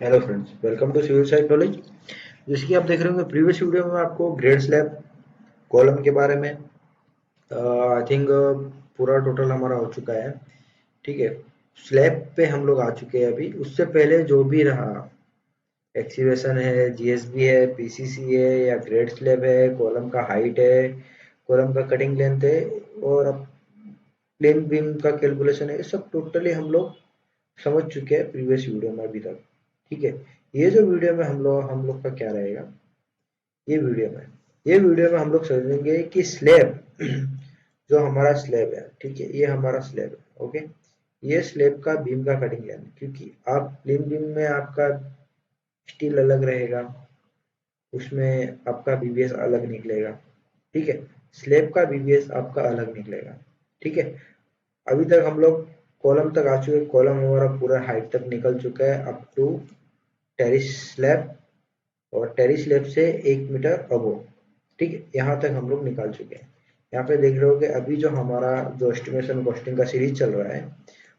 Hello friends, welcome to civil site knowledge. जैसे कि आप देख रहे होंगे प्रीवियस वीडियो में आपको ग्रेड स्लैब कॉलम के बारे में आई थिंक पूरा टोटल हमारा हो चुका है। ठीक है, स्लैब पे हम लोग आ चुके हैं। अभी उससे पहले जो भी रहा, एक्सीवेशन है, जीएसबी है, पीसीसी है या ग्रेड स्लैब है, कॉलम का हाइट है, कॉलम का कटिंग लेंथ है और अब प्लेन बीम का कैलकुलेशन है, ये सब टोटली हम लोग समझ चुके हैं प्रीवियस वीडियो में अभी तक। ठीक है, ये जो वीडियो में हम लोग का क्या रहेगा, ये वीडियो में हम लोग समझेंगे कि स्लैब जो हमारा स्लैब है, ठीक है, ये हमारा स्लैब है। ओके, ये स्लैब का बीम का कटिंग लेंथ, क्योंकि आप प्लेन बीम में आपका स्टील अलग रहेगा, उसमें आपका बीबीएस अलग निकलेगा। ठीक है, स्लैब का बीबीएस आपका अलग निकलेगा। ठीक है, अभी तक हम लोग कॉलम तक आ चुके, कॉलम हमारा पूरा हाइट तक निकल चुका है अप टू टेरिस स्लैब, और टेरिस स्लैब से 1 मीटर अबो। ठीक है, यहाँ तक हम लोग निकाल चुके हैं। यहाँ पे देख रहे हो कि अभी जो हमारा जो एस्टिमेशन कॉस्टिंग का सीरीज चल रहा है,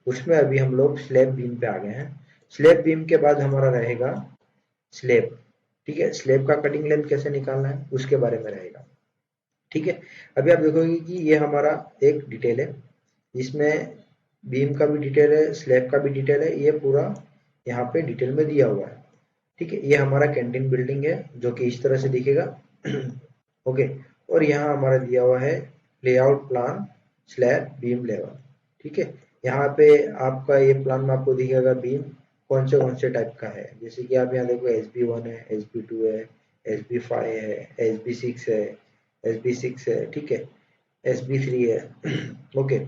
उसमें अभी हम लोग स्लैब बीम पे आ गए हैं। स्लैब बीम के बाद हमारा रहेगा स्लैब। ठीक है, स्लैब का कटिंग लेंथ कैसे निकालना है उसके बारे में रहेगा। ठीक है, अभी आप देखोगे कि ये हमारा एक डिटेल है, जिसमें बीम का भी डिटेल है, स्लैब का भी डिटेल है, ये पूरा यहाँ पे डिटेल में दिया हुआ है। ठीक है, ये हमारा कैंटीन बिल्डिंग है जो कि इस तरह से दिखेगा। ओके, और यहाँ हमारा दिया हुआ है layout plan slab beam level. ठीक है, यहाँ पे आपका ये प्लान में आपको दिखेगा बीम कौन से टाइप का है। जैसे कि आप यहाँ देखो SB1 है, SB2 है, SB5 है, SB6 है, SB6 है, ठीक है, SB3 है। ओके,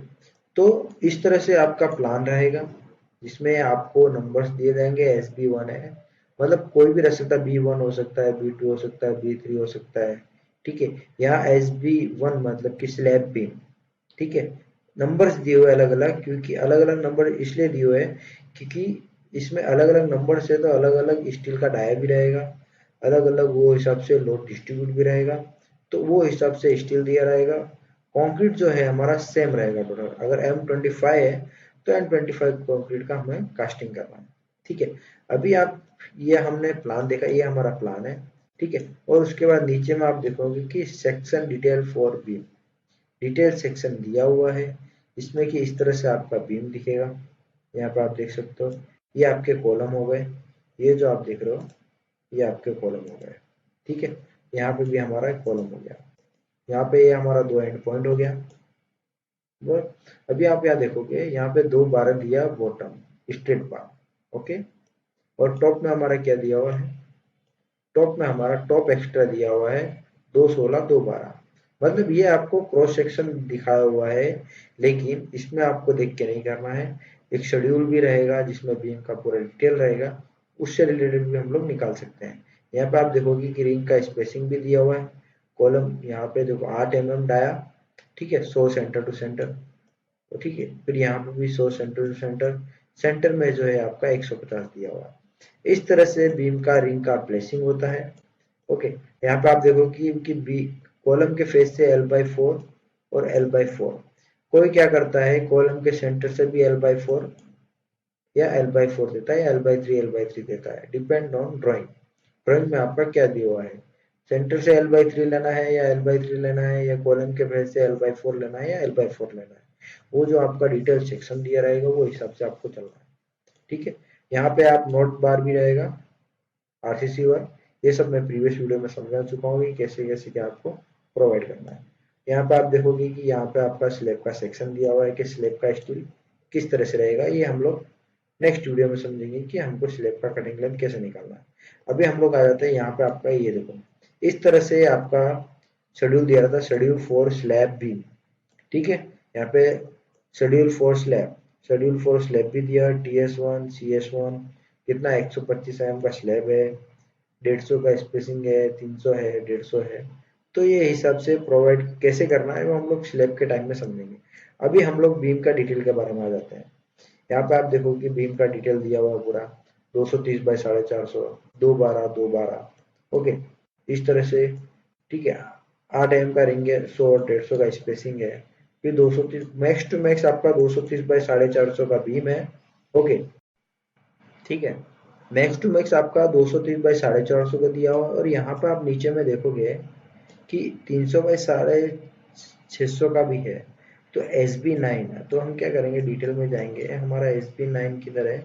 तो इस तरह से आपका प्लान रहेगा, जिसमें आपको नंबर्स दिए जाएंगे। SB1 है, मतलब कोई भी रख सकता है, B1 हो सकता है, B2 हो सकता है, B3 हो सकता है। ठीक है, यहाँ SB1 मतलब कि स्लैब बीम। ठीक है, नंबर्स दिए हुए अलग अलग, क्योंकि अलग अलग नंबर इसलिए दिए हुए हैं क्योंकि इसमें अलग अलग नंबर से तो अलग अलग स्टील का डाया भी रहेगा, अलग अलग वो हिसाब से लोड डिस्ट्रीब्यूट भी रहेगा, तो वो हिसाब से स्टील दिया रहेगा। कंक्रीट जो है हमारा सेम रहेगा टोटल। अगर M25 है तो M25 कंक्रीट का हमें कास्टिंग करना है। ठीक है, अभी आप ये हमने प्लान देखा, ये हमारा प्लान है। ठीक है, और उसके बाद नीचे में आप देखोगे कि section detail for beam, detail section दिया हुआ है, इसमें कि इस तरह से आपका बीम दिखेगा। यहाँ पे आप देख सकते हो, ये आपके कॉलम हो गए, ये जो आप देख रहे हो ये आपके कॉलम हो गए। ठीक है, यहाँ पे भी हमारा कॉलम हो गया, यहाँ पे ये हमारा दो एंड पॉइंट हो गया। अभी आप यहाँ देखोगे, यहाँ पे दो बार दिया बॉटम स्ट्रेट बार। ओके, और टॉप में हमारा क्या दिया हुआ है, टॉप में हमारा टॉप एक्स्ट्रा दिया हुआ है 216 212। मतलब ये आपको क्रॉस सेक्शन दिखाया हुआ है, लेकिन इसमें आपको देख के नहीं करना है। एक शेड्यूल भी रहेगा जिसमें बीम का पूरा डिटेल रहेगा, उससे रिलेटेड भी हम लोग निकाल सकते हैं। यहाँ पे आप देखोगे कि रिंग का स्पेसिंग भी दिया हुआ है। कॉलम यहाँ पे देखो 8 mm डाया, ठीक है, 100 सेंटर टू सेंटर। तो ठीक है, फिर यहाँ पे भी 100 सेंटर टू सेंटर, सेंटर में जो है आपका 150 दिया हुआ है। इस तरह से बीम का रिंग का प्लेसिंग होता है। ओके, यहाँ पे आप देखो कि बी कॉलम के फेस से L/4 और L/4। कोई क्या करता है, कॉलम के सेंटर से भी L/4 या L/4 देता है, या L/3 L/3 देता है, डिपेंड ऑन ड्राइंग। ड्राइंग में आपका क्या दिया हुआ है, सेंटर से L/3 लेना है या L/3 लेना है, या कॉलम के फेस से L/4 लेना है या L/4 लेना है, वो जो आपका डिटेल सेक्शन दिया रहेगा वो हिसाब से आपको चलना है। ठीक है, यहाँ पे आप नोट बार भी रहेगा, आरसीसी वन, ये सब मैं प्रीवियस वीडियो में समझा चुका हूँ कि कैसे कैसे क्या आपको प्रोवाइड करना है। यहाँ पे आप देखोगे कि यहाँ पे आपका स्लैब का सेक्शन दिया हुआ है कि स्लैब का स्टील किस तरह से रहेगा। ये हम लोग नेक्स्ट वीडियो में समझेंगे कि हमको स्लैब का कटिंग लेंथ कैसे निकालना है। अभी हम लोग आ जाते हैं यहाँ पे, आपका ये देखो इस तरह से आपका शेड्यूल दिया रहता है, शेड्यूल फॉर स्लैब बीम। ठीक है, यहाँ पे शेड्यूल फॉर स्लैब भी दिया, TS1 CS1 कितना 125 mm का स्लैब है, 150 का स्पेसिंग है, 300 है, 150 है। तो ये हिसाब से प्रोवाइड कैसे करना है वो हम लोग स्लैब के टाइम में समझेंगे। अभी हम लोग बीम का डिटेल के बारे में आ जाते हैं। यहाँ पे आप देखो कि बीम का डिटेल दिया हुआ है पूरा 230/450, 212 ओके, इस तरह से। ठीक है, 8 mm का रिंग है, 100 और 150 का स्पेसिंग है, फिर 230 मैक्स टू मैक्स आपका 230/450 का बीम है। ओके, ठीक है, मैक्स टू मैक्स आपका 230 बाई 450 का दिया हुआ, और यहाँ पे आप नीचे में देखोगे कि 300 बाई 650 का भी है। तो SB9 है, तो हम क्या करेंगे, डिटेल में जाएंगे। हमारा SB9 किधर है,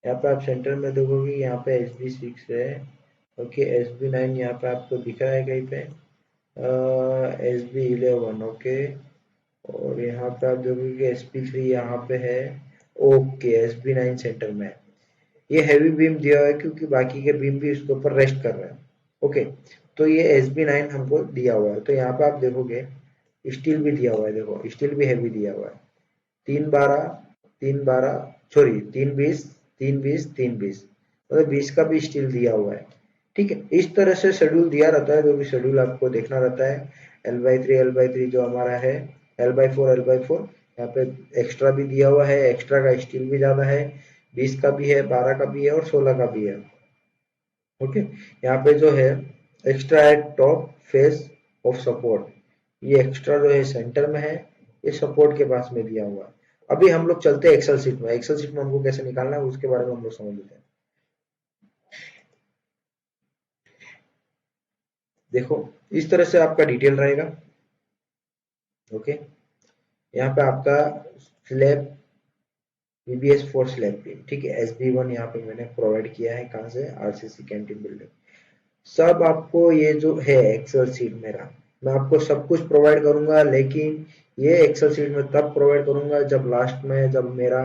यहाँ पे आप सेंटर में देखोगे, यहाँ पे SB6 है। ओके, SB9 यहाँ पे आपको दिख रहा है कहीं पे, SB11। ओके, और यहाँ पे आप देखोगे कि SP3 यहाँ पे है। ओके, SB9 सेंटर में है। ये हैवी बीम दिया हुआ है क्योंकि बाकी के बीम भी इसके ऊपर रेस्ट कर रहे हैं। ओके, तो ये SB9 हमको दिया हुआ है। तो यहाँ पे आप देखोगे स्टील भी दिया हुआ है, देखो स्टील भी हैवी दिया हुआ है। 312, 312, सॉरी 320, 320, 320, मतलब 20 का भी स्टील दिया हुआ है। ठीक है, इस तरह से शेड्यूल दिया रहता है, जो भी शेड्यूल आपको देखना रहता है। L/3 जो हमारा है, L/4 यहाँ पे एक्स्ट्रा भी दिया हुआ है, एक्स्ट्रा का स्टील भी ज्यादा है, 20 का भी है, 12 का भी है और 16 का भी है। ओके, यहाँ पे जो है एक्स्ट्रा है टॉप फेस ऑफ सपोर्ट, ये एक्स्ट्रा जो है सेंटर में है, ये सपोर्ट के पास में दिया हुआ है। अभी हम लोग चलते हैं एक्सेल शीट में। एक्सेल शीट में हमको कैसे निकालना है उसके बारे में हम लोग समझ लेते हैं। देखो, इस तरह से आपका डिटेल रहेगा। ओके, यहाँ पे आपका स्लैब VBS4 स्लैब भी, ठीक है। SB1 यहाँ पे मैंने प्रोवाइड किया है, कहाँ से, RCC कैंटीन बिल्डिंग। सब आपको ये जो है एक्सेल शीट मेरा, मैं आपको सब कुछ प्रोवाइड करूंगा, लेकिन ये एक्सेल शीट में तब प्रोवाइड करूंगा जब लास्ट में, जब मेरा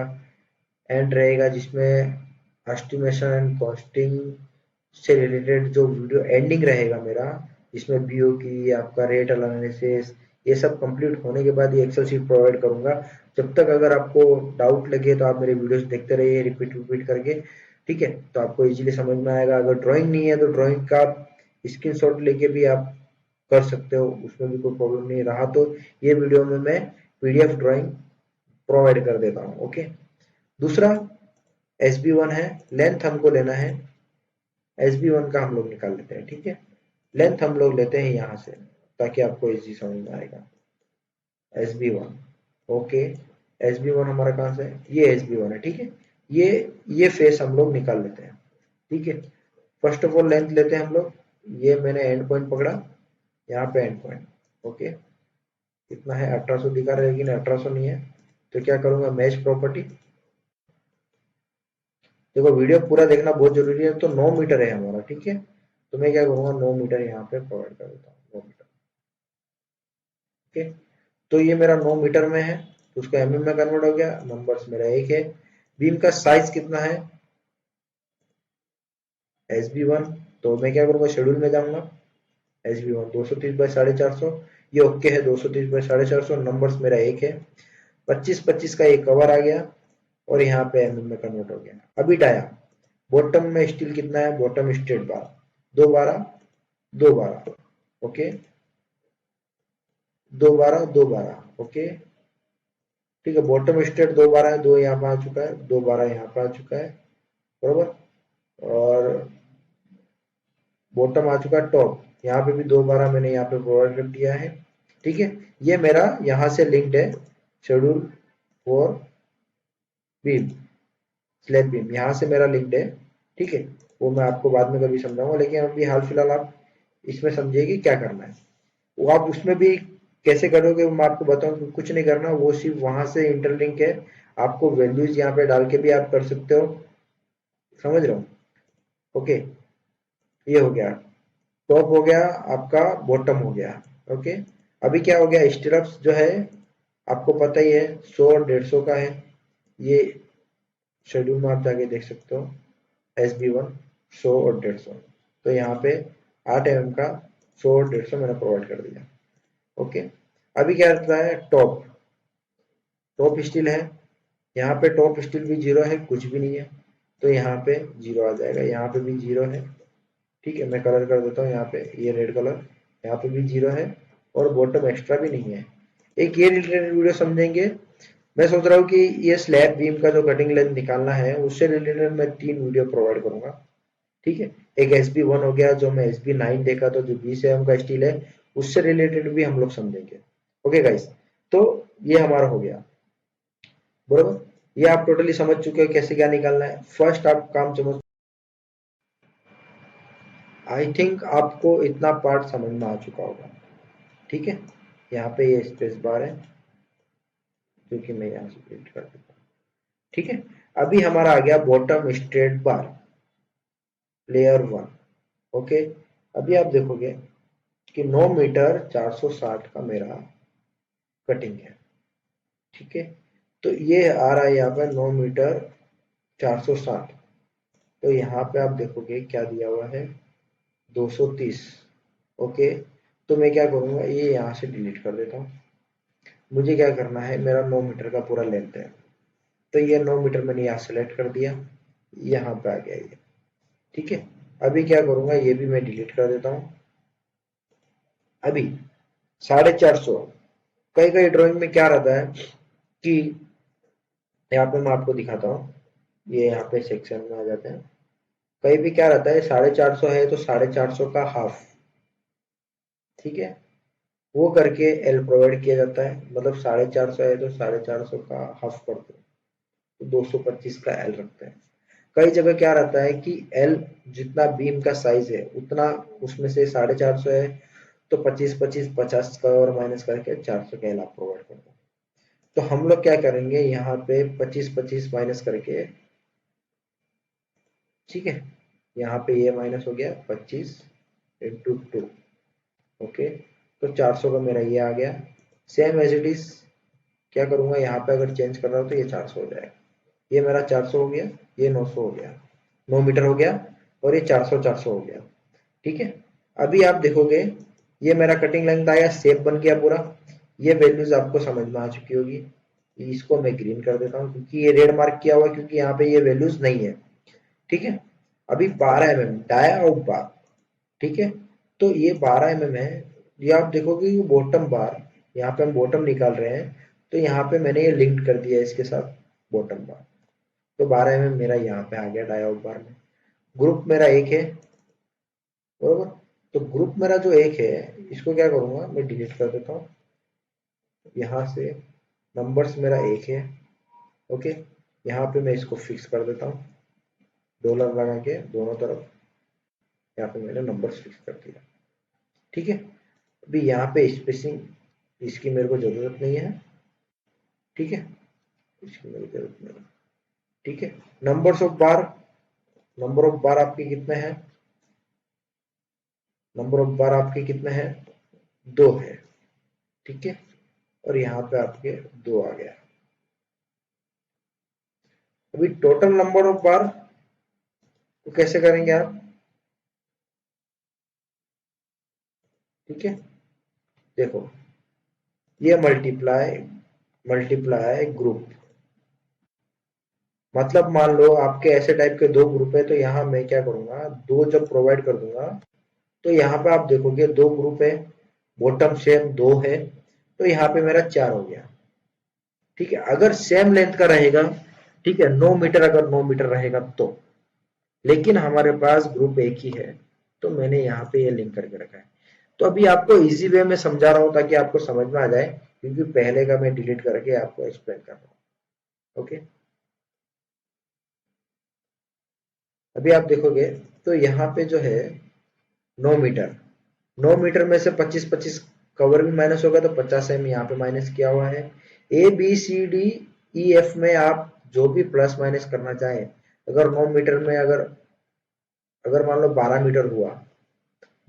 एंड रहेगा, जिसमें एस्टिमेशन एंड कॉस्टिंग से रिलेटेड जो वीडियो एंडिंग रहेगा मेरा, जिसमें BOQ, आपका रेट एनालिसिस, ये सब कंप्लीट होने के बाद ये एक्सेल शीट प्रोवाइड करूंगा। जब तक अगर आपको डाउट लगे तो आप मेरे वीडियोस देखते रहिए रिपीट रिपीट करके, ठीक है, तो आपको इजीली समझ में आएगा। अगर ड्राइंग नहीं है तो ड्राइंग का स्क्रीनशॉट लेके भी आप कर सकते हो, उसमें भी कोई प्रॉब्लम नहीं रहा। तो ये वीडियो में मैं PDF ड्राइंग प्रोवाइड कर देता हूँ। ओके, दूसरा SB1 है, लेंथ हमको लेना है। SB1 का हम लोग निकाल लेते हैं, ठीक है। लेंथ हम लोग लेते हैं यहाँ से, ताकि आपको इजी समझ में आएगा। SB1, ओके, SB1 हमारा कहाँ से है, ये SB1 है, ठीक है। ये फेस हम लोग निकाल लेते हैं, ठीक है। फर्स्ट ऑफ ऑल लेंथ लेते हैं हम लोग, ये मैंने एंड पॉइंट पकड़ा, यहाँ पे एंड पॉइंट। ओके, कितना है, 1800 दिखा रहा है, लेकिन 1800 नहीं है। तो क्या करूंगा, मैच प्रॉपर्टी। देखो, वीडियो पूरा देखना बहुत जरूरी है। तो 9 मीटर है हमारा, ठीक है। तो मैं क्या करूंगा, 9 मीटर यहाँ पे प्रोवाइड कर देता हूँ, 9 मीटर। ओके, तो ये मेरा 9 मीटर में है, तो उसका mm में कन्वर्ट हो गया, नंबर्स मेरा एक है। बीम का साइज कितना है, SB1, तो मैं क्या करूंगा, शेड्यूल में जाऊंगा, SB1 230 बाई 450, ये ओके है, 230 बाई 450, नंबर्स मेरा एक है। 25-25 का एक कवर आ गया, और यहाँ पे mm में कन्वर्ट हो गया। अभी डाया, बॉटम में स्टील कितना है, बॉटम स्ट्रेट बार 212, 212, ओके, 212, 212, ओके, ठीक है। बॉटम स्ट्रेट 212 है, 2 यहाँ पे आ चुका है, 212 यहाँ पे आ चुका है, बरोबर। और बॉटम आ चुका है, टॉप यहाँ पे भी 212 मैंने यहाँ पे प्रोवाइड कर दिया है, ठीक है। ये मेरा यहाँ से लिंक्ड है, schedule for beam, slab beam, यहाँ से मेरा लिंक्ड है, ठीक है। वो मैं आपको बाद में कभी समझाऊंगा, लेकिन अभी हाल फिलहाल आप इसमें समझिए कि क्या करना है। वो आप उसमें भी कैसे करोगे, मैं आपको बताऊं, कुछ नहीं करना, वो सिर्फ वहां से इंटरलिंक है। आपको वैल्यूज यहाँ पे डाल के भी आप कर सकते हो, समझ रहे हो। ओके, ये हो गया, टॉप हो गया आपका, बॉटम हो गया। ओके, अभी क्या हो गया, स्टिरअप्स जो है आपको पता ही है, 100-150 का है। ये शेड्यूल में आप जाके देख सकते हो, SB1 100 और 150, तो यहाँ पे 8 mm का 100 और 150 मैंने प्रोवाइड कर दिया। ओके, अभी क्या रहता है, टॉप, टॉप स्टील है, यहाँ पे टॉप स्टील भी जीरो है, कुछ भी नहीं है, तो यहाँ पे जीरो आ जाएगा, यहाँ पे भी जीरो है, ठीक है। मैं कलर कर देता हूँ यहाँ पे, ये रेड कलर, यहाँ पे भी जीरो है, और बॉटम एक्स्ट्रा भी नहीं है। एक ये रिलेटेड वीडियो समझेंगे। मैं सोच रहा हूँ कि ये स्लैब बीम का जो कटिंग लेंथ निकालना है, उससे रिलेटेड मैं 3 वीडियो प्रोवाइड करूंगा, ठीक है। एक SB1 हो गया, जो मैं SB9 देखा, तो जो 20 mm का स्टील है, उससे रिलेटेड भी हम लोग समझेंगे। ओके गाइस, तो ये हमारा हो गया, बरोबर। ये आप टोटली समझ चुके हो कैसे क्या निकालना है। फर्स्ट आप काम समझ आई थिंक आपको इतना पार्ट समझ में आ चुका होगा। ठीक है, यहाँ पे ये स्पेस बार है जो कि मैं यहाँ से प्रिंट कर देता हूँ। ठीक है, अभी हमारा आ गया बॉटम स्ट्रेट बार लेयर 1। ओके, अभी आप देखोगे कि 9 मीटर 460 का मेरा कटिंग है। ठीक है, तो ये आ रहा है यहाँ पर 9 मीटर 460। तो यहाँ पे आप देखोगे क्या दिया हुआ है 230। ओके, तो मैं क्या करूँगा, ये यहाँ से डिलीट कर देता हूँ। मुझे क्या करना है, मेरा 9 मीटर का पूरा लेंथ है, तो ये 9 मीटर मैंने यहाँ सेलेक्ट कर दिया, यहाँ पे आ गया ये। ठीक है, अभी क्या करूँगा, ये भी मैं डिलीट कर देता हूँ। अभी 450, कई कई ड्राइंग में क्या रहता है कि यहाँ पे मैं आपको दिखाता हूँ, ये यहाँ पे सेक्शन में आ जाते हैं। कहीं भी क्या रहता है 450 है तो 450 का हाफ, ठीक है, वो करके एल प्रोवाइड किया जाता है। मतलब 450 है तो 450 का हाफ कर दो तो 225 का एल रखते हैं। कई जगह क्या रहता है कि एल जितना बीम का साइज है उतना, उसमें से 450 है तो 25 50 का और माइनस करके 400 का एल आप प्रोवाइड कर दो। तो हम लोग क्या करेंगे, यहाँ पे 25 माइनस करके, ठीक है, यहाँ पे ये माइनस हो गया 25 इंटू 2। ओके, तो 400 का मेरा ये आ गया। सेम एज इट इज क्या करूंगा, यहाँ पे अगर चेंज कर रहा हूँ तो ये 400 हो जाएगा। ये मेरा 400 हो गया, ये 900 हो गया, 9 मीटर हो गया, और ये 400 400 हो गया। ठीक है, अभी आप देखोगे ये मेरा कटिंग लेंथ आया, शेप बन गया पूरा। ये वैल्यूज आपको समझ में आ चुकी होगी। इसको मैं ग्रीन कर देता हूँ क्योंकि ये रेड मार्क किया हुआ है, क्योंकि यहाँ पे ये वैल्यूज नहीं है। ठीक है, अभी 12 mm डाया और बार। ठीक है, तो ये 12 mm है। ये आप देखोगे कि बॉटम बार, यहाँ पे हम बॉटम निकाल रहे हैं, तो यहाँ पे मैंने ये लिंक कर दिया इसके साथ बॉटम बार। तो 12 mm मेरा यहाँ पे आ गया डाया बार में। ग्रुप मेरा एक है, बरोबर। तो ग्रुप मेरा जो एक है, इसको क्या करूंगा, मैं डिलीट कर देता हूँ यहाँ से। नंबर्स मेरा एक है। ओके, यहाँ पे मैं इसको फिक्स कर देता हूँ डॉलर लगा के दोनों तरफ। यहाँ पे मैंने नंबर्स फिक्स कर दिया। ठीक है, अभी यहाँ पे स्पेसिंग इसकी मेरे को जरूरत नहीं है। ठीक है, इसकी मेरे को जरूरत नहीं है। ठीक है, numbers of bar, number of बार आपके कितने हैं, नंबर ऑफ बार आपके कितने हैं, 2 है। ठीक है, और यहाँ पे आपके 2 आ गया। अभी टोटल नंबर ऑफ बार तो कैसे करेंगे आप, ठीक है, देखो ये मल्टीप्लाई मल्टीप्लाई ग्रुप, मतलब मान लो आपके ऐसे टाइप के 2 ग्रुप है, तो यहाँ मैं क्या करूंगा, 2 जब प्रोवाइड कर दूंगा तो यहाँ पे आप देखोगे 2 ग्रुप है, बॉटम सेम 2 है, तो यहाँ पे मेरा 4 हो गया। ठीक है, अगर सेम लेंथ का रहेगा, ठीक है, 9 मीटर अगर 9 मीटर रहेगा तो, लेकिन हमारे पास ग्रुप एक ही है, तो मैंने यहाँ पे ये लिंक करके रखा है। तो अभी आपको इजी वे में समझा रहा हूँ ताकि आपको समझ में आ जाए, क्योंकि पहले का मैं डिलीट करके आपको एक्सप्लेन कर रहा हूँ। ओके, अभी आप देखोगे तो यहाँ पे जो है 9 मीटर, 9 मीटर में से 25 कवर भी माइनस होगा, तो 50 यहाँ पे माइनस किया हुआ है। A B C D E F में आप जो भी प्लस माइनस करना चाहें, अगर 9 मीटर में अगर अगर मान लो 12 मीटर हुआ,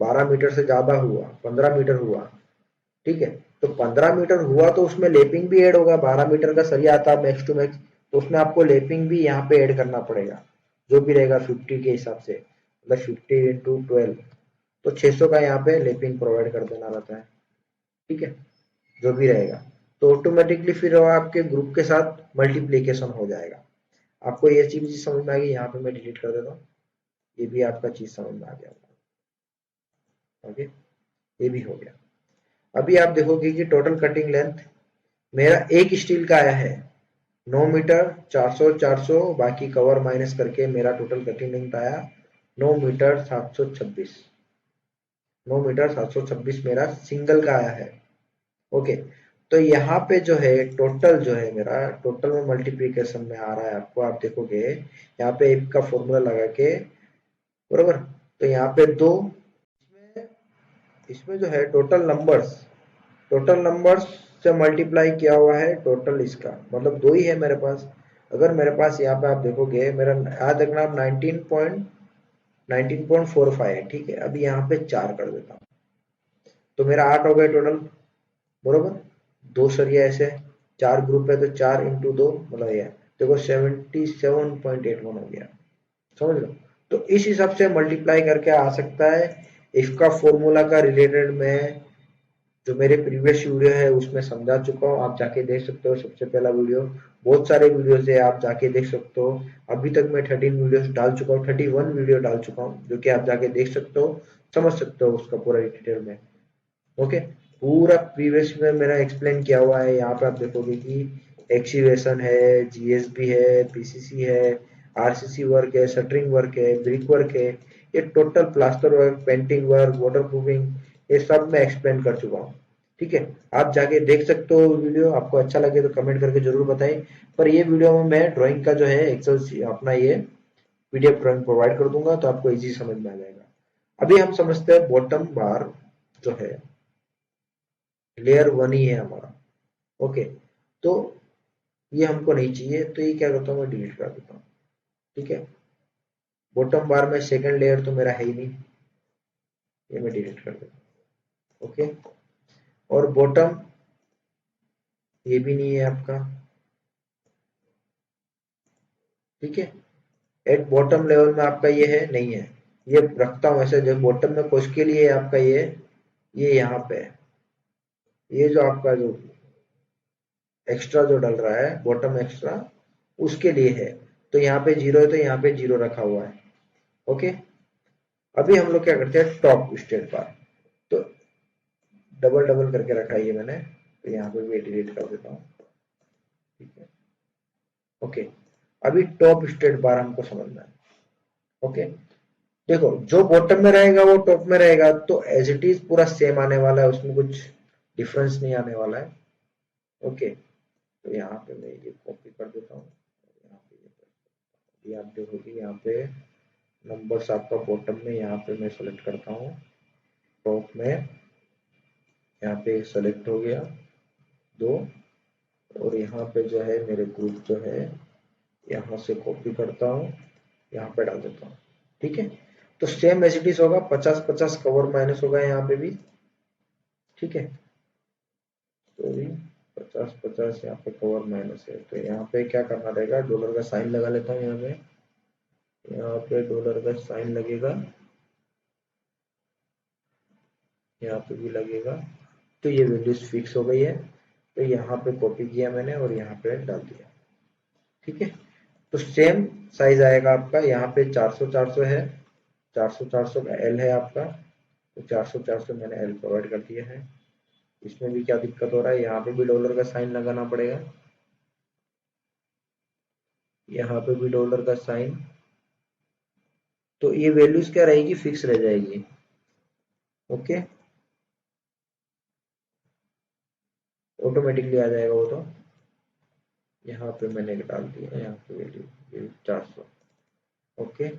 12 मीटर से ज्यादा हुआ, 15 मीटर हुआ, ठीक है, तो 15 मीटर हुआ तो उसमें लेपिंग भी ऐड होगा। 12 मीटर का सरिया आता है मैक्स टू मैक्स, तो उसमें आपको लेपिंग भी यहाँ पे ऐड करना पड़ेगा, जो भी रहेगा 50 के हिसाब से, मतलब 50 इंटू 12, तो 600 का यहाँ पे लेपिंग प्रोवाइड कर देना रहता है। ठीक है, जो भी रहेगा, तो ऑटोमेटिकली फिर वो आपके ग्रुप के साथ मल्टीप्लीकेशन हो जाएगा। आपको ये चीज समझ में आ गई, यहाँ पे मैं डिलीट कर देता हूँ, ये भी आपका चीज समझ में आ गया। ओके, ये भी हो गया। अभी आप देखोगे कि टोटल कटिंग लेंथ मेरा एक स्टील का आया है 9 मीटर 400 400, बाकी कवर माइनस करके मेरा टोटल कटिंग लेंथ आया 9 मीटर 726। 9 मीटर 726 मेरा सिंगल का आया है। ओके, तो यहाँ पे जो है टोटल जो है मेरा टोटल में मल्टीप्लीकेशन में आ रहा है, आपको आप देखोगे यहाँ पे एक का फॉर्मूला लगा के, बरोबर, तो यहाँ पे 2, इसमें इसमें जो है टोटल नंबर्स से मल्टीप्लाई किया हुआ है टोटल इसका, मतलब 2 ही है मेरे पास। अगर मेरे पास यहाँ पे आप देखोगे, मेरा याद रखना आप 19.45 है, ठीक है। अभी यहाँ पे 4 कर देता हूँ, तो मेरा 8 हो गए टोटल, बरोबर। 2 सरिया ऐसे, 4 ग्रुप है तो 4 इंटू 2 मतलब ये देखो 77.81 हो गया, समझ लो। तो इस हिसाब से मल्टीप्लाई करके आ सकता है। इसका फॉर्मूला का रिलेटेड मैं जो मेरे प्रीवियस वीडियो है उसमें समझा चुका हूँ, आप जाके देख सकते हो। सबसे पहला वीडियो, बहुत सारे वीडियोस है, आप जाके देख सकते हो। अभी तक मैं 13 वीडियोस डाल चुका हूँ, 31 वीडियो डाल चुका हूँ, जो कि आप जाके देख सकते हो, समझ सकते हो उसका पूरा डिटेल में। ओके, पूरा प्रीवियस में मेरा एक्सप्लेन किया हुआ है। यहाँ पे आप देखोगे कि एक्सीवेशन है, जीएसबी है, पीसीसी है, आरसीसी वर्क है, शटरिंग वर्क है, ब्रिक वर्क है, ये total plaster work, painting work, water proofing, ये सब मैं एक्सप्लेन कर चुका हूँ। ठीक है, आप जाके देख सकते हो वीडियो। आपको अच्छा लगे तो कमेंट करके जरूर बताएं। पर ये वीडियो में मैं ड्राइंग का जो है एक्सेल अपना ये पीडीएफ ड्राइंग प्रोवाइड कर दूंगा, तो आपको इजी समझ में आ जाएगा। अभी हम समझते हैं बॉटम बार जो है लेयर 1 ही है हमारा। ओके, तो ये हमको नहीं चाहिए, तो ये क्या करता हूँ मैं डिलीट कर देता हूँ। ठीक है, बॉटम बार में सेकंड लेयर तो मेरा है ही नहीं, ये मैं डिलीट कर देता हूँ। ओके, और बॉटम ये भी नहीं है आपका। ठीक है, एट बॉटम लेवल में आपका ये है नहीं है, ये रखता हूँ ऐसे। जो बॉटम में कोश के लिए आपका ये यहाँ पे है, ये जो आपका जो एक्स्ट्रा जो डल रहा है बॉटम एक्स्ट्रा, उसके लिए है। तो यहाँ पे 0 है, तो यहाँ पे 0 रखा हुआ है। ओके, अभी हम लोग क्या करते हैं, टॉप स्टेट बार, तो डबल डबल करके रखा है ये मैंने, तो यहाँ पे भी डिलीट कर देता हूँ। ठीक है, ओके, अभी टॉप स्टेट बार हमको समझना है। ओके, देखो जो बॉटम में रहेगा वो टॉप में रहेगा, तो एज इट इज पूरा सेम आने वाला है, उसमें कुछ डिफरेंस नहीं आने वाला है। ओके, तो यहाँ पे मैं ये कॉपी कर देता हूँ, यहाँ पे ये आप देखोगे यहाँ पे नंबर्स आपका बॉटम में, यहाँ पे मैं सेलेक्ट करता हूँ, टॉप में यहाँ पे सेलेक्ट हो गया 2, और यहाँ पे जो है मेरे ग्रुप जो है यहाँ से कॉपी करता हूँ, यहाँ पे डाल देता हूँ। ठीक है, तो सेम एज इट इज होगा, 50-50 कवर माइनस होगा यहाँ पे भी। ठीक है, तो भी 50-50 यहाँ पे कवर माइनस है, तो यहाँ पे क्या करना रहेगा, डॉलर का साइन लगा लेता हूँ यहाँ पे। यहाँ पे डॉलर का साइन लगेगा, यहाँ पे भी लगेगा, तो ये वैल्यूज फिक्स हो गई है। तो यहाँ पे कॉपी किया मैंने और यहाँ पे डाल दिया। ठीक है, तो सेम साइज आएगा आपका, यहाँ पे 400-400 है, 400-400 का एल है आपका, तो 400-400 मैंने एल प्रोवाइड कर दिया है। इसमें भी क्या दिक्कत हो रहा है, यहाँ पे भी डॉलर का साइन लगाना पड़ेगा, यहाँ पे भी डॉलर का साइन, तो ये वैल्यूज क्या रहेगी, फिक्स रह जाएगी। ओके, ऑटोमेटिकली आ जाएगा वो तो। यहाँ पे मैंने डाल दिया, यहाँ पे वैल्यू 400। ओके,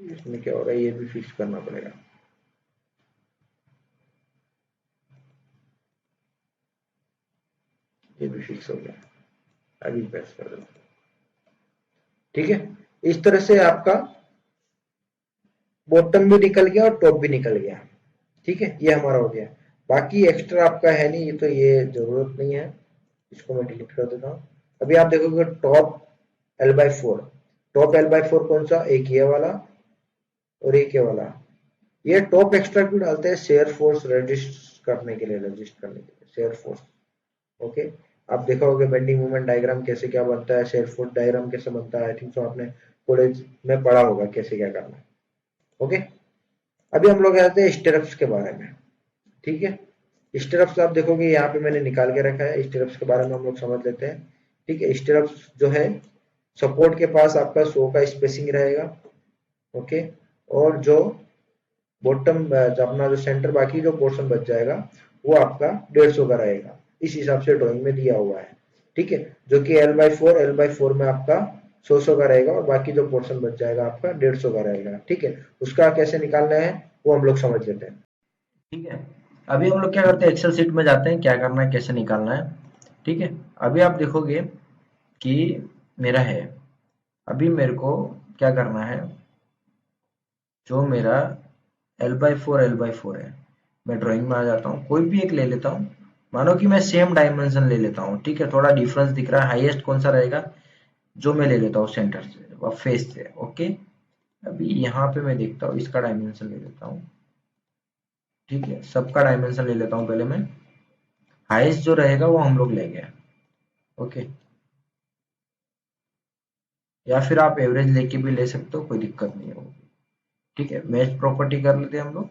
इसमें क्या हो रहा है, ये भी फिक्स करना पड़ेगा। ये भी फिक्स हो गया, अभी प्रेस कर दो। ठीक है, इस तरह से आपका बॉटम भी निकल गया और टॉप भी निकल गया। ठीक है, ये हमारा हो गया। बाकी एक्स्ट्रा आपका है नहीं, ये तो ये जरूरत नहीं है, इसको मैं डिलीट कर देता हूँ। अभी आप देखोगे टॉप L/4, टॉप L/4 कौन सा, एक ये वाला और एक ये वाला। ये टॉप एक्स्ट्रा क्यों डालते हैं, शेयर फोर्स रजिस्टर करने के लिए, शेयर फोर्स। ओके, आप देखा होगा बेंडिंग मोमेंट डायग्राम कैसे क्या बनता है, शेयर फोर्स डायग्राम कैसे बनता है, आई थिंक सो आपने कॉलेज में पढ़ा होगा कैसे क्या करना है। ओके, अभी हम लोग आते हैं स्टेरप्स के बारे में। ठीक है, स्टेरप्स आप देखोगे यहाँ पे मैंने निकाल के रखा है, स्टेरप्स के बारे में हम लोग समझ लेते हैं। ठीक है, स्टेरप्स जो है सपोर्ट के पास आपका 100 का स्पेसिंग रहेगा। ओके, और जो बॉटम अपना जो सेंटर बाकी जो पोर्शन बच जाएगा वो आपका 150 का रहेगा, इस हिसाब से ड्राइंग में दिया हुआ है। ठीक है, जो कि L/4 में आपका 100 का रहेगा और बाकी जो पोर्शन बच जाएगा आपका 150 का रहेगा। ठीक है, उसका कैसे निकालना है वो हम लोग समझ लेते हैं। ठीक है, अभी हम लोग क्या करते हैं, एक्सेल शीट में जाते हैं, क्या करना है कैसे निकालना है। ठीक है, अभी आप देखोगे कि मेरा है, अभी मेरे को क्या करना है, जो मेरा L/4 है, मैं ड्राइंग में आ जाता हूँ, कोई भी एक ले लेता हूँ। मानो कि मैं सेम डायमेंशन ले लेता हूँ। ठीक है, थोड़ा डिफरेंस दिख रहा है, हाईएस्ट कौन सा रहेगा, जो मैं ले लेता हूँ सेंटर से व फेस से। ओके, अभी यहाँ पे मैं देखता हूँ, इसका डायमेंशन ले लेता हूँ। ठीक है, सबका डायमेंशन ले लेता हूँ पहले मैं, हाईएस्ट जो रहेगा वो हम लोग लेंगे। ओके, या फिर आप एवरेज लेके भी ले सकते हो, कोई दिक्कत नहीं होगी। ठीक है, मैच प्रॉपर्टी कर लेते हैं हम लोग।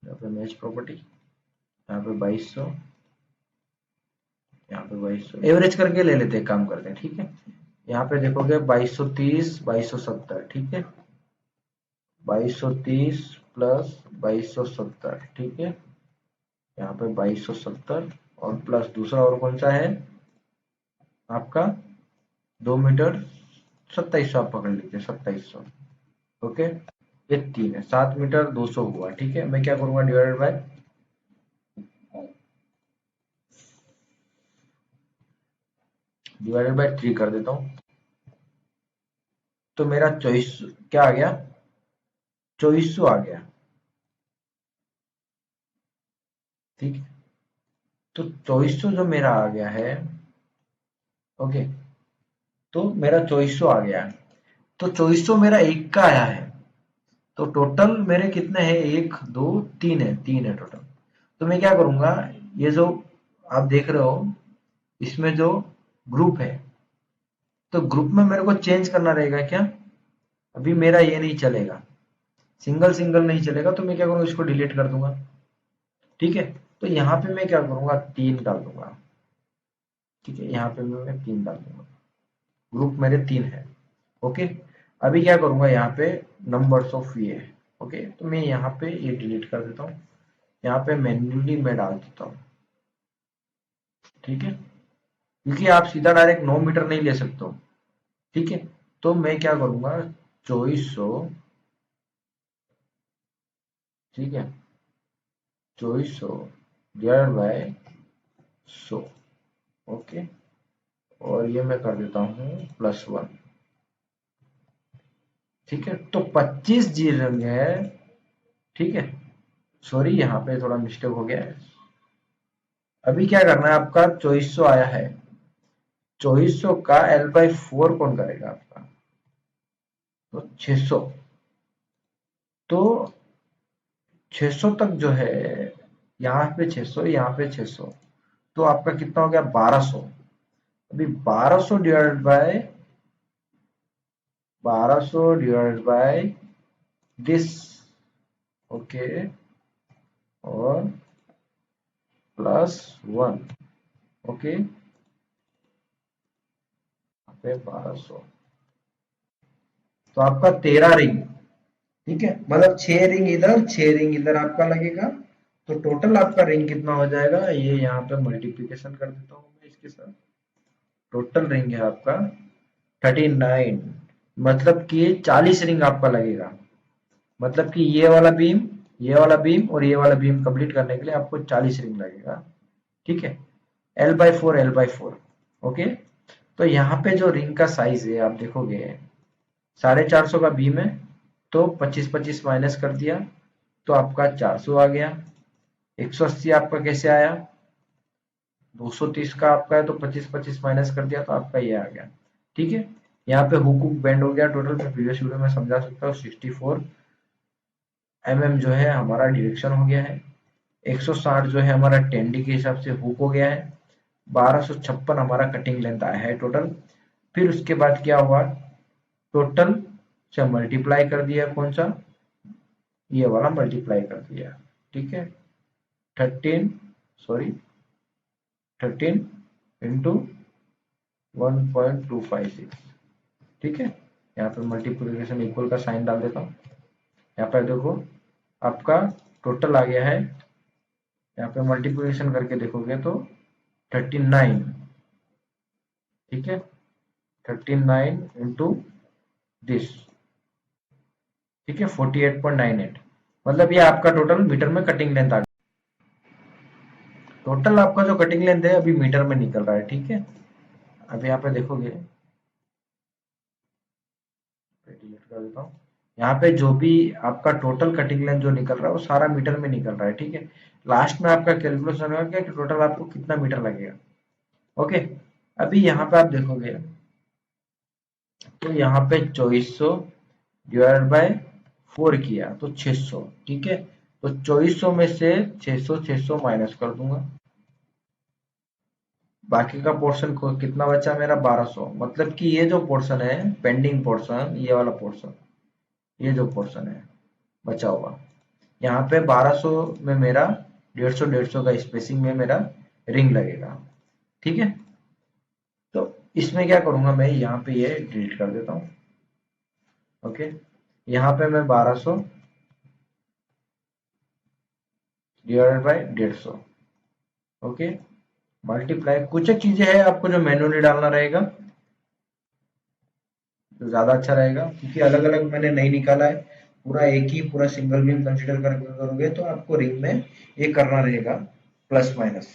यहाँ पे मैच प्रॉपर्टी, यहाँ पे 2200, यहाँ पे 2200 एवरेज करके ले लेते हैं, काम करते हैं। ठीक है, यहाँ पे देखोगे 2230, 2270। ठीक है, 2230 प्लस 2270। ठीक है, यहाँ पे 2270 और प्लस दूसरा और कौन सा है आपका, 2 मीटर 2700, आप पकड़ लीजिए 2700। ओके, ये 3 है, 7 मीटर 200 हुआ। ठीक है, मैं क्या करूंगा, डिवाइडेड बाय 3 कर देता हूँ। तो मेरा 24 क्या आ गया, 2400 आ गया। ठीक है, तो 2400 जो मेरा आ गया है, ओके, तो मेरा 2400 आ गया है। तो 2400 मेरा एक का आया है, तो टोटल मेरे कितने हैं, 1 2 3 है, 3 है टोटल। तो मैं क्या करूंगा, ये जो आप देख रहे हो इसमें जो ग्रुप है, तो ग्रुप में मेरे को चेंज करना रहेगा क्या, अभी मेरा ये नहीं चलेगा, सिंगल सिंगल नहीं चलेगा, तो मैं क्या करूंगा, इसको डिलीट कर दूंगा। ठीक है, तो यहाँ पे मैं क्या करूंगा, 3 डाल दूंगा। ठीक है, यहाँ पे मैं 3 डाल दूंगा, ग्रुप मेरे 3 है। ओके, अभी क्या करूंगा, यहाँ पे नंबर्स ऑफ ये, ओके, तो मैं यहाँ पे ये डिलीट कर देता हूँ, यहाँ पे मैन्युअली मैं डाल देता हूँ। ठीक है, क्योंकि आप सीधा डायरेक्ट 9 मीटर नहीं ले सकते हो। ठीक है, तो मैं क्या करूंगा, 2400, ठीक है, 2400 डिवाइड बाय 100। ओके, और ये मैं कर देता हूँ +1। ठीक है, तो 25 जी रंग है। ठीक है, सॉरी यहाँ पे थोड़ा मिस्टेक हो गया है। अभी क्या करना है, आपका 2400 आया है, 2400 का L/4 कौन करेगा आपका, तो 600। तो 600 तक जो है, यहाँ पे 600, यहाँ पे 600, तो आपका कितना हो गया, 1200। अभी 1200 डिवाइड बाय दिस। ओके, और +1। ओके, यहाँ पे 1200, तो आपका 13 रिंग। ठीक है, मतलब 6 रिंग इधर 6 रिंग इधर आपका लगेगा। तो टोटल आपका रिंग कितना हो जाएगा, ये यहाँ पे मल्टीप्लीकेशन कर देता हूँ मैं इसके साथ। टोटल रिंग है आपका 39, मतलब कि 40 रिंग आपका लगेगा। मतलब कि ये वाला बीम, ये वाला बीम और ये वाला बीम कंप्लीट करने के लिए आपको 40 रिंग लगेगा। ठीक है, L/4 L/4। ओके, तो यहाँ पे जो रिंग का साइज है आप देखोगे, 450 का बीम है, तो 25 माइनस कर दिया, तो आपका 400 आ गया। 180 आपका कैसे आया, 230 का आपका है, तो 25 माइनस कर दिया, तो आपका ये आ गया। ठीक है, यहाँ पे हुक बेंड हो गया टोटल, मैं प्रीवियस वीडियो में समझा सकता हूँ। 64 mm जो है हमारा डायरेक्शन हो गया है, 160 जो है हमारा 10D के हिसाब से हुक हो गया है, 1256 हमारा कटिंग लेंथ आया है टोटल। फिर उसके बाद क्या हुआ, टोटल से मल्टीप्लाई कर दिया, कौन सा, ये वाला मल्टीप्लाई कर दिया। ठीक है, 13, सॉरी 13 इंटू 1.256। ठीक है, यहाँ पे मल्टीप्लिकेशन इक्वल का साइन डाल देता हूँ। यहाँ पे देखो आपका टोटल आ गया है, यहाँ पे मल्टीप्लिकेशन करके देखोगे तो 39। ठीक है, 39 इंटू दिस, ठीक है 48.98, मतलब ये आपका टोटल मीटर में कटिंग लेंथ आ गया। टोटल आपका जो कटिंग लेंथ है अभी मीटर में निकल रहा है, ठीक है। अभी यहाँ पे देखोगे, डिलीट कर देता हूँ, यहाँ पे जो भी आपका टोटल कटिंग लेंथ जो निकल रहा है वो सारा मीटर में निकल रहा है, ठीक है। लास्ट में आपका कैलकुलेशन होगा कि टोटल आपको कितना मीटर लगेगा। ओके, अभी यहाँ पे आप देखोगे तो यहाँ पे 2400 डिवाइड बाय 4 किया तो 600, ठीक है। तो 2400 में से 600 माइनस कर दूंगा, बाकी का पोर्शन को कितना बचा मेरा 1200, मतलब कि ये जो पोर्शन है पेंडिंग पोर्शन, ये वाला पोर्शन, ये जो पोर्शन है बचा हुआ, यहाँ पे 1200 में मेरा 150 का स्पेसिंग में मेरा रिंग लगेगा, ठीक है। तो इसमें क्या करूंगा मैं, यहाँ पे ये डिलीट कर देता हूँ। ओके, यहाँ पे मैं 1200 डिवाइडेड बाय 150, ओके, मल्टीप्लाई, कुछ एक चीजें हैं आपको जो मैन्युअली डालना रहेगा तो ज्यादा अच्छा रहेगा, क्योंकि अलग अलग मैंने नहीं निकाला है, पूरा एक ही पूरा सिंगल बीम कंसीडर करके करोगे तो आपको रिंग में ये करना रहेगा प्लस माइनस।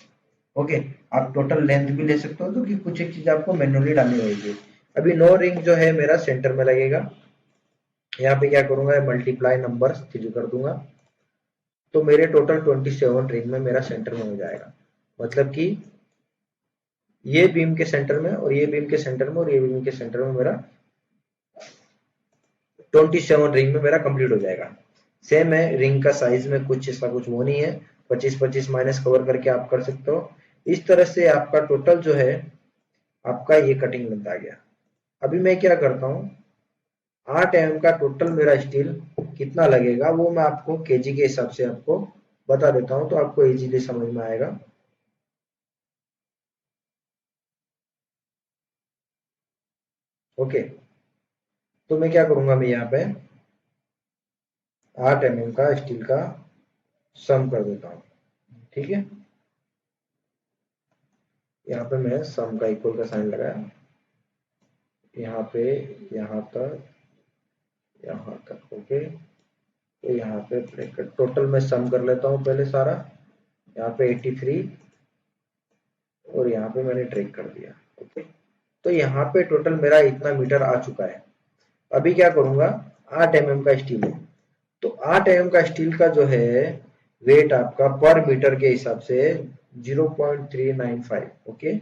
ओके, आप टोटल लेंथ भी ले सकते हो, तो कि कुछ एक चीज आपको मैन्युअली डालनी रहेगी। अभी नो रिंग जो है मेरा सेंटर में लगेगा, यहाँ पे क्या करूंगा, मल्टीप्लाई नंबर थ्री कर दूंगा, तो मेरे टोटल 27 रिंग में मेरा सेंटर में हो जाएगा, मतलब कि ये बीम के सेंटर में और ये बीम के सेंटर में और ये बीम के सेंटर में मेरा 27 रिंग में मेरा कंप्लीट हो जाएगा। सेम है, रिंग का साइज में कुछ इसका कुछ वो नहीं है, 25-25 माइनस कवर करके आप कर सकते हो। इस तरह से आपका टोटल जो है आपका ये कटिंग लेंथ आ गया। अभी मैं क्या करता हूँ, 8 mm का टोटल मेरा स्टील कितना लगेगा वो मैं आपको केजी के हिसाब से आपको बता देता हूँ, तो आपको इजीली समझ में आएगा। ओके, तो मैं क्या करूंगा, मैं यहाँ पे 8 mm का स्टील का सम कर देता हूँ, ठीक है। यहाँ पे मैं सम का इक्वल का साइन लगाया, यहाँ पे यहाँ तक यहाँ तक, ओके। तो यहाँ पे ब्रैकेट टोटल मैं सम कर लेता हूँ पहले सारा, यहाँ पे 83 और यहाँ पे मैंने ट्रेक कर दिया, ओके। तो यहाँ पे टोटल मेरा इतना मीटर आ चुका है। अभी क्या करूंगा, 8 mm का स्टील है, तो 8 mm का स्टील का जो है वेट आपका पर मीटर के हिसाब से 0.395, ओके।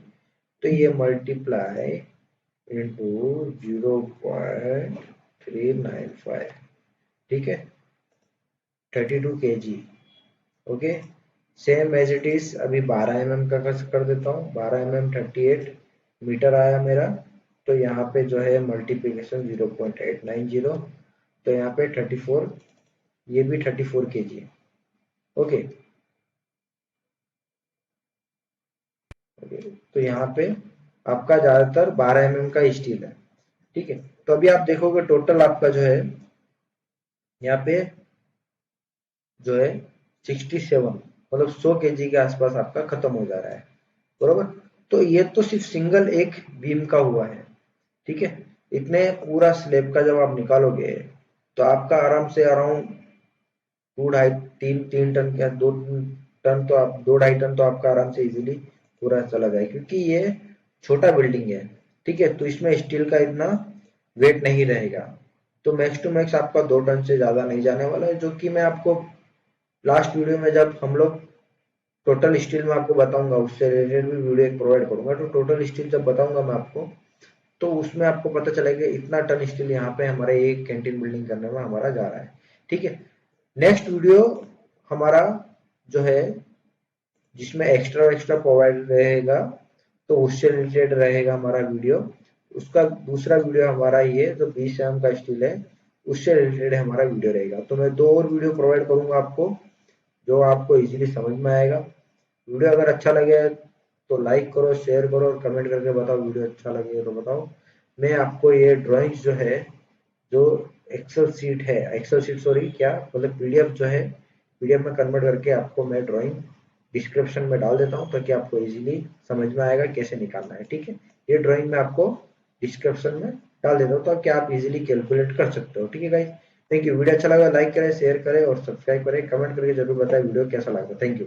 तो ये मल्टीप्लाई इंटू 0.395, ठीक है, 32 kg, okay. Same as it is अभी 12 mm का कर देता हूँ, 12 mm 38 मीटर आया मेरा। तो यहाँ पे जो है मल्टीप्लीकेशन 0.890, तो यहाँ पे 34, ये भी 34 kg, ओके। ओके, तो यहाँ पे आपका ज्यादातर 12 mm का स्टील है, ठीक है। तो अभी आप देखोगे टोटल आपका जो है यहाँ पे जो है 67, मतलब 100 kg के आसपास आपका खत्म हो जा रहा है, बरोबर। तो ये तो सिर्फ सिंगल एक बीम का हुआ है, ठीक है। इतने पूरा स्लेब का जब आप निकालोगे तो आपका आराम से अराउंड 2 ढाई 3 3 टन या 2 टन, तो आप 2 ढाई टन तो आपका आराम से इजीली पूरा चला जाए, क्योंकि ये छोटा बिल्डिंग है, ठीक है। तो इसमें स्टील का इतना वेट नहीं रहेगा, तो मैक्स टू मैक्स आपका 2 टन से ज्यादा नहीं जाने वाला है, जो कि मैं आपको लास्ट वीडियो में जब हम लोग टोटल स्टील में आपको बताऊंगा, उससे रिलेटेड भी वीडियो एक प्रोवाइड करूंगा, तो टोटल स्टील जब बताऊंगा मैं आपको, तो उसमें आपको पता चलेगा इतना टन स्टील यहाँ पे हमारे एक कैंटीन बिल्डिंग करने में हमारा जा रहा है, ठीक है। नेक्स्ट वीडियो हमारा जो है जिसमें एक्स्ट्रा एक्स्ट्रा प्रोवाइड रहेगा, तो उससे रिलेटेड रहेगा हमारा वीडियो। उसका दूसरा वीडियो हमारा ये जो 20 mm का स्टील है उससे रिलेटेड हमारा वीडियो रहेगा, तो मैं 2 और वीडियो प्रोवाइड करूंगा आपको, जो आपको इजीली समझ में आएगा। वीडियो अगर अच्छा लगे तो लाइक करो, शेयर करो और कमेंट करके बताओ वीडियो अच्छा लगे तो बताओ। मैं आपको ये ड्राइंग्स जो है, जो एक्सेल शीट सॉरी, क्या मतलब पीडीएफ जो है, पीडीएफ में कन्वर्ट करके आपको मैं ड्राइंग डिस्क्रिप्शन में डाल देता हूँ, ताकि आपको इजीली समझ में आएगा कैसे निकालना है, ठीक है। ये ड्राइंग मैं आपको डिस्क्रिप्शन में डाल देता हूँ, तो क्या आप इजीली कैलकुलेट कर सकते हो। ठीक है गाइस, थैंक यू। वीडियो अच्छा लगा लाइक करें, शेयर करें और सब्सक्राइब करें, कमेंट करके जरूर बताएं वीडियो कैसा लगा। Thank you.